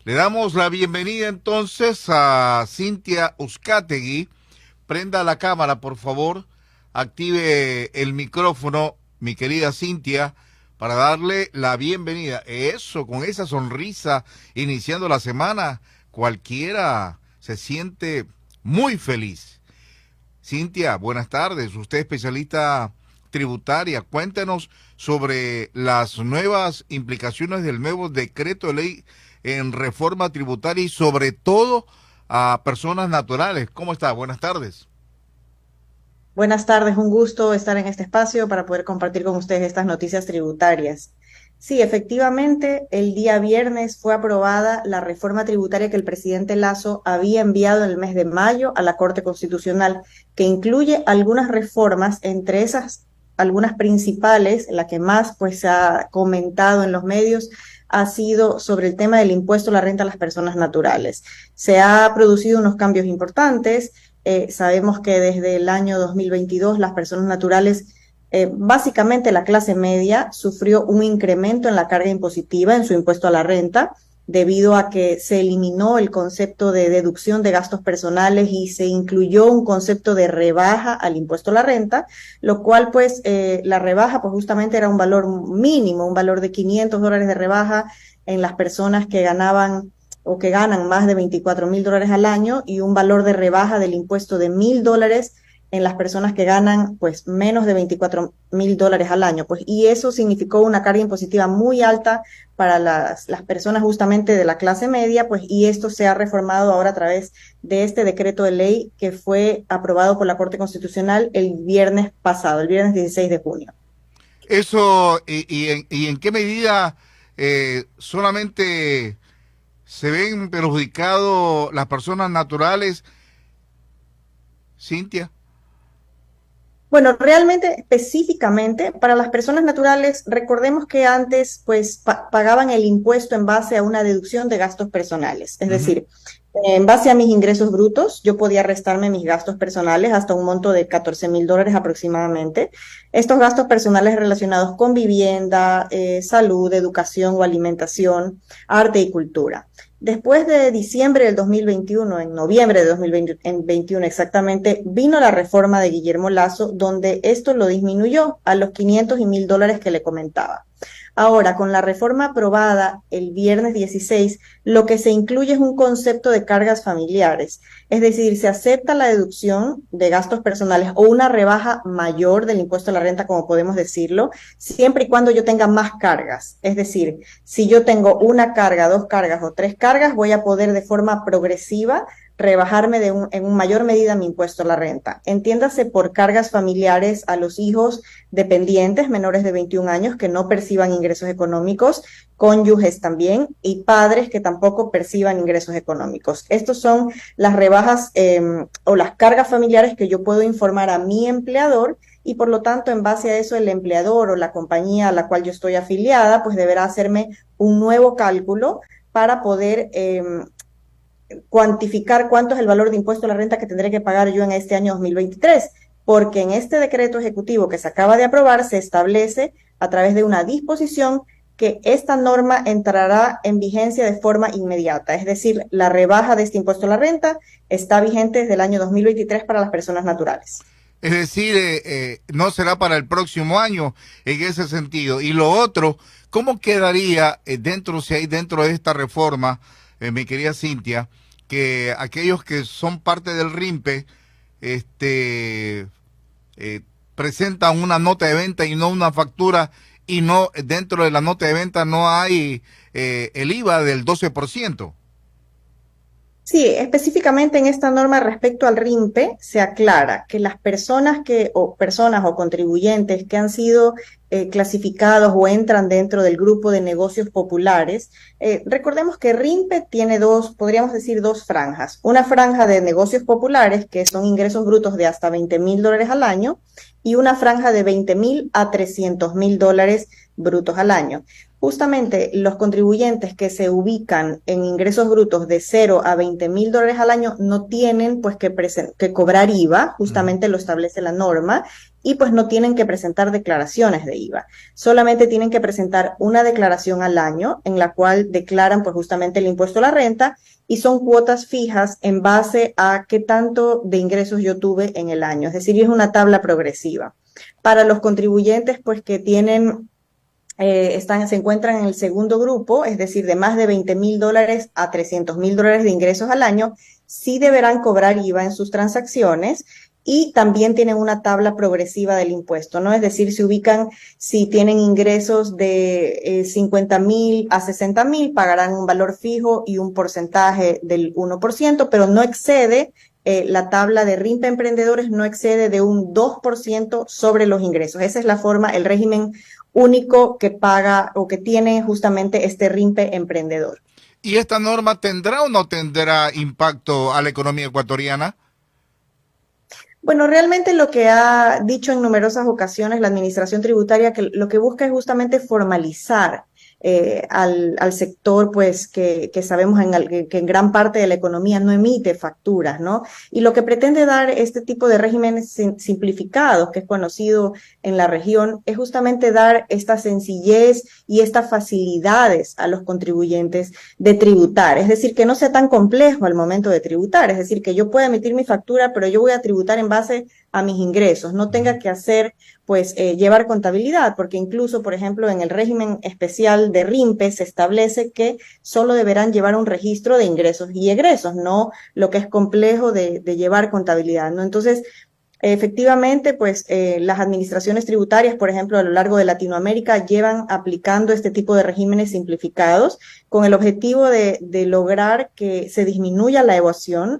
Le damos la bienvenida entonces a Cintia Uzcategui. Prenda la cámara, por favor. Active el micrófono, mi querida Cintia, para darle la bienvenida. Eso, con esa sonrisa, iniciando la semana, cualquiera se siente muy feliz. Cintia, buenas tardes. Usted es especialista tributaria. Cuéntenos sobre las nuevas implicaciones del nuevo decreto de ley en reforma tributaria y sobre todo a personas naturales. ¿Cómo está? Buenas tardes. Buenas tardes, un gusto estar en este espacio para poder compartir con ustedes estas noticias tributarias. Sí, efectivamente, el día viernes fue aprobada la reforma tributaria que el presidente Lasso había enviado en el mes de mayo a la Corte Constitucional, que incluye algunas reformas, entre esas algunas principales, la que más pues se ha comentado en los medios ha sido sobre el tema del impuesto a la renta a las personas naturales. Se ha producido unos cambios importantes. Sabemos que desde el año 2022 las personas naturales, básicamente la clase media, sufrió un incremento en la carga impositiva en su impuesto a la renta, debido a que se eliminó el concepto de deducción de gastos personales y se incluyó un concepto de rebaja al impuesto a la renta, lo cual pues la rebaja pues justamente era un valor mínimo, un valor de $500 de rebaja en las personas que ganaban o que ganan más de $24,000 al año, y un valor de rebaja del impuesto de $1,000 en las personas que ganan pues menos de $24,000 al año. Pues, y eso significó una carga impositiva muy alta para las personas justamente de la clase media, pues, y esto se ha reformado ahora a través de este decreto de ley que fue aprobado por la Corte Constitucional el viernes pasado, el viernes 16 de junio. Eso, y en qué medida solamente se ven perjudicados las personas naturales, Cintia? Bueno, realmente, específicamente, para las personas naturales, recordemos que antes, pues, pagaban el impuesto en base a una deducción de gastos personales. Es Ujú. decir, en base a mis ingresos brutos, yo podía restarme mis gastos personales hasta un monto de $14,000 aproximadamente. Estos gastos personales relacionados con vivienda, salud, educación o alimentación, arte y cultura. Después de diciembre del 2021, en noviembre de 2021 exactamente, vino la reforma de Guillermo Lasso, donde esto lo disminuyó a los 500 y $1,000 que le comentaba. Ahora, con la reforma aprobada el viernes 16, lo que se incluye es un concepto de cargas familiares. Es decir, se acepta la deducción de gastos personales o una rebaja mayor del impuesto a la renta, como podemos decirlo, siempre y cuando yo tenga más cargas. Es decir, si yo tengo una carga, dos cargas o tres cargas, voy a poder de forma progresiva rebajarme en mayor medida mi impuesto a la renta. Entiéndase por cargas familiares a los hijos dependientes menores de 21 años que no perciban ingresos económicos, cónyuges también, y padres que tampoco perciban ingresos económicos. Estos son las rebajas o las cargas familiares que yo puedo informar a mi empleador, y por lo tanto, en base a eso, el empleador o la compañía a la cual yo estoy afiliada, pues deberá hacerme un nuevo cálculo para poder cuantificar cuánto es el valor de impuesto a la renta que tendré que pagar yo en este año 2023, porque en este decreto ejecutivo que se acaba de aprobar se establece a través de una disposición que esta norma entrará en vigencia de forma inmediata. Es decir, la rebaja de este impuesto a la renta está vigente desde el año 2023 para las personas naturales. Es decir, no será para el próximo año en ese sentido. Y lo otro, ¿cómo quedaría si hay dentro de esta reforma, mi querida Cintia, que aquellos que son parte del RIMPE este, eh, presentan una nota de venta y no una factura, y no dentro de la nota de venta no hay el IVA del 12%? Sí, específicamente en esta norma respecto al RIMPE se aclara que las personas o contribuyentes que han sido clasificados o entran dentro del grupo de negocios populares, recordemos que RIMPE tiene podríamos decir dos franjas. Una franja de negocios populares, que son ingresos brutos de hasta $20,000 al año, y una franja de $20,000 a $300,000 brutos al año. Justamente los contribuyentes que se ubican en ingresos brutos de 0 a $20,000 al año no tienen pues que cobrar IVA, Ujú. justamente lo establece la norma, y pues no tienen que presentar declaraciones de IVA. Solamente tienen que presentar una declaración al año en la cual declaran pues justamente el impuesto a la renta y son cuotas fijas en base a qué tanto de ingresos yo tuve en el año. Es decir, es una tabla progresiva. Para los contribuyentes pues que tienen se encuentran en el segundo grupo, es decir, de más de $20,000 a $300,000 de ingresos al año, sí deberán cobrar IVA en sus transacciones y también tienen una tabla progresiva del impuesto, ¿no? Es decir, se ubican, si tienen ingresos de 50,000 a 60,000, pagarán un valor fijo y un porcentaje del 1%, pero no excede la tabla de RIMPE Emprendedores no excede de un 2% sobre los ingresos. Esa es la forma, el régimen único que paga o que tiene justamente este RIMPE Emprendedor. ¿Y esta norma tendrá o no tendrá impacto a la economía ecuatoriana? Bueno, realmente lo que ha dicho en numerosas ocasiones la Administración Tributaria, que lo que busca es justamente formalizar al sector, pues que sabemos que en gran parte de la economía no emite facturas, ¿no? Y lo que pretende dar este tipo de regímenes simplificados, que es conocido en la región, es justamente dar esta sencillez y estas facilidades a los contribuyentes de tributar. Es decir, que no sea tan complejo al momento de tributar. Es decir, que yo pueda emitir mi factura, pero yo voy a tributar en base a mis ingresos. No tenga que hacer, pues, llevar contabilidad, porque incluso, por ejemplo, en el régimen especial de RIMPE se establece que solo deberán llevar un registro de ingresos y egresos, no lo que es complejo de llevar contabilidad, ¿no? Entonces, efectivamente, pues las administraciones tributarias, por ejemplo, a lo largo de Latinoamérica, llevan aplicando este tipo de regímenes simplificados con el objetivo de lograr que se disminuya la evasión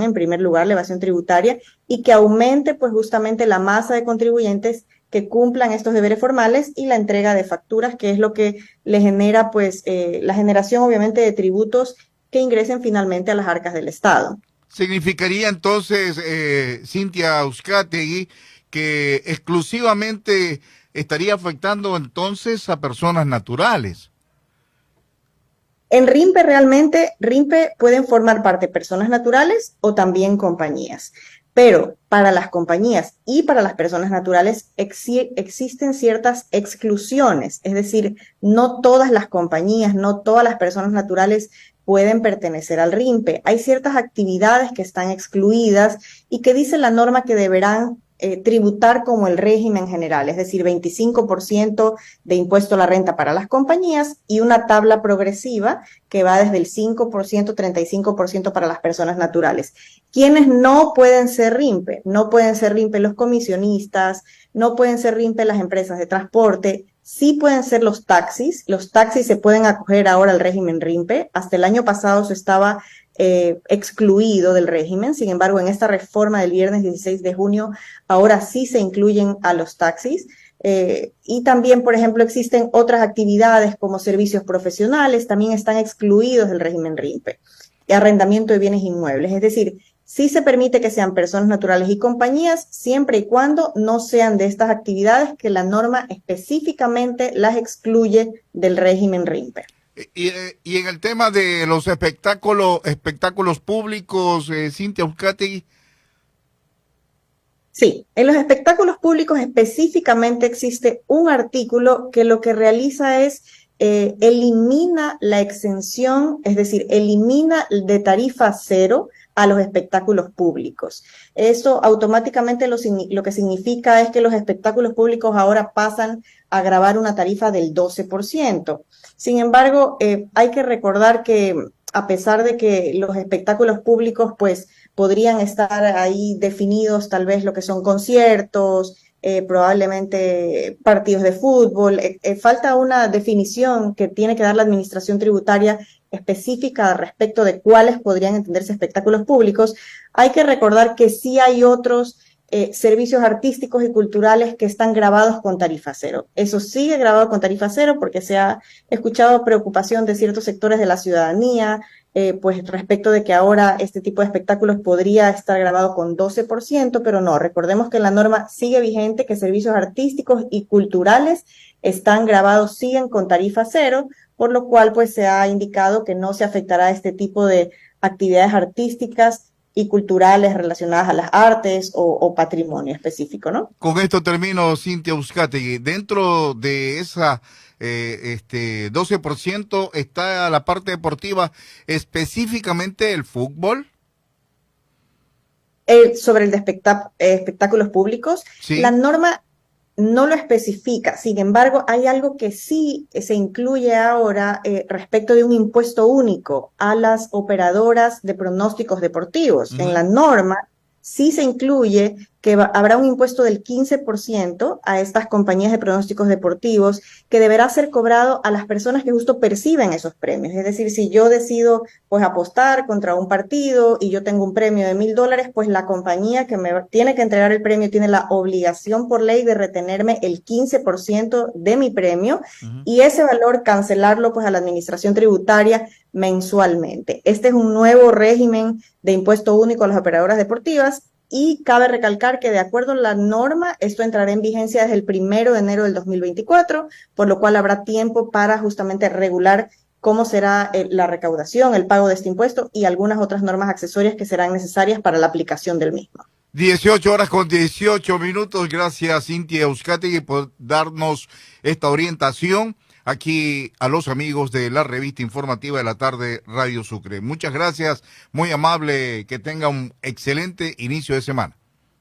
en primer lugar, la evasión tributaria, y que aumente pues justamente la masa de contribuyentes que cumplan estos deberes formales y la entrega de facturas, que es lo que le genera pues la generación obviamente de tributos que ingresen finalmente a las arcas del Estado. Significaría entonces, Cintia Uzcategui, que exclusivamente estaría afectando entonces a personas naturales. En RIMPE realmente, RIMPE pueden formar parte personas naturales o también compañías, pero para las compañías y para las personas naturales existen ciertas exclusiones, es decir, no todas las compañías, no todas las personas naturales pueden pertenecer al RIMPE. Hay ciertas actividades que están excluidas y que dice la norma que deberán tributar como el régimen general, es decir, 25% de impuesto a la renta para las compañías y una tabla progresiva que va desde el 5%, 35% para las personas naturales. ¿Quiénes no pueden ser RIMPE? No pueden ser RIMPE los comisionistas, no pueden ser RIMPE las empresas de transporte, sí pueden ser los taxis se pueden acoger ahora al régimen RIMPE, hasta el año pasado se estaba excluido del régimen. Sin embargo, en esta reforma del viernes 16 de junio, ahora sí se incluyen a los taxis. Y también, por ejemplo, existen otras actividades como servicios profesionales, también están excluidos del régimen RIMPE. Y arrendamiento de bienes inmuebles. Es decir, sí se permite que sean personas naturales y compañías, siempre y cuando no sean de estas actividades que la norma específicamente las excluye del régimen RIMPE. Y en el tema de los espectáculos públicos, Cintia Uzcategui. Sí, en los espectáculos públicos específicamente existe un artículo que lo que realiza es elimina la exención, es decir, elimina de tarifa cero a los espectáculos públicos. Eso automáticamente lo que significa es que los espectáculos públicos ahora pasan a gravar una tarifa del 12%. Sin embargo, hay que recordar que a pesar de que los espectáculos públicos pues podrían estar ahí definidos tal vez lo que son conciertos, probablemente partidos de fútbol, falta una definición que tiene que dar la administración tributaria específica respecto de cuáles podrían entenderse espectáculos públicos. Hay que recordar que sí hay otros servicios artísticos y culturales que están grabados con tarifa cero. Eso sigue grabado con tarifa cero porque se ha escuchado preocupación de ciertos sectores de la ciudadanía, pues respecto de que ahora este tipo de espectáculos podría estar grabado con 12%, pero no, recordemos que la norma sigue vigente, que servicios artísticos y culturales están grabados, siguen con tarifa cero, por lo cual pues se ha indicado que no se afectará este tipo de actividades artísticas y culturales relacionadas a las artes o patrimonio específico, ¿no? Con esto termino, Cintia Uzcategui. Dentro de esa 12% está la parte deportiva, específicamente el fútbol. Sobre el de espectáculos públicos, la Sí. norma no lo especifica. Sin embargo, hay algo que sí se incluye ahora respecto de un impuesto único a las operadoras de pronósticos deportivos. En la Ujú. norma sí se incluye que habrá un impuesto del 15% a estas compañías de pronósticos deportivos que deberá ser cobrado a las personas que justo perciben esos premios. Es decir, si yo decido pues apostar contra un partido y yo tengo un premio de $1,000, pues la compañía que me tiene que entregar el premio tiene la obligación por ley de retenerme el 15% de mi premio Ujú. y ese valor cancelarlo pues a la administración tributaria mensualmente. Este es un nuevo régimen de impuesto único a las operadoras deportivas y cabe recalcar que de acuerdo a la norma, esto entrará en vigencia desde el 1 de enero del 2024, por lo cual habrá tiempo para justamente regular cómo será la recaudación, el pago de este impuesto y algunas otras normas accesorias que serán necesarias para la aplicación del mismo. 18 horas con 18 minutos. Gracias, Cintia Uzcategui, por darnos esta orientación aquí a los amigos de la revista informativa de la tarde Radio Sucre. Muchas gracias, muy amable, que tenga un excelente inicio de semana.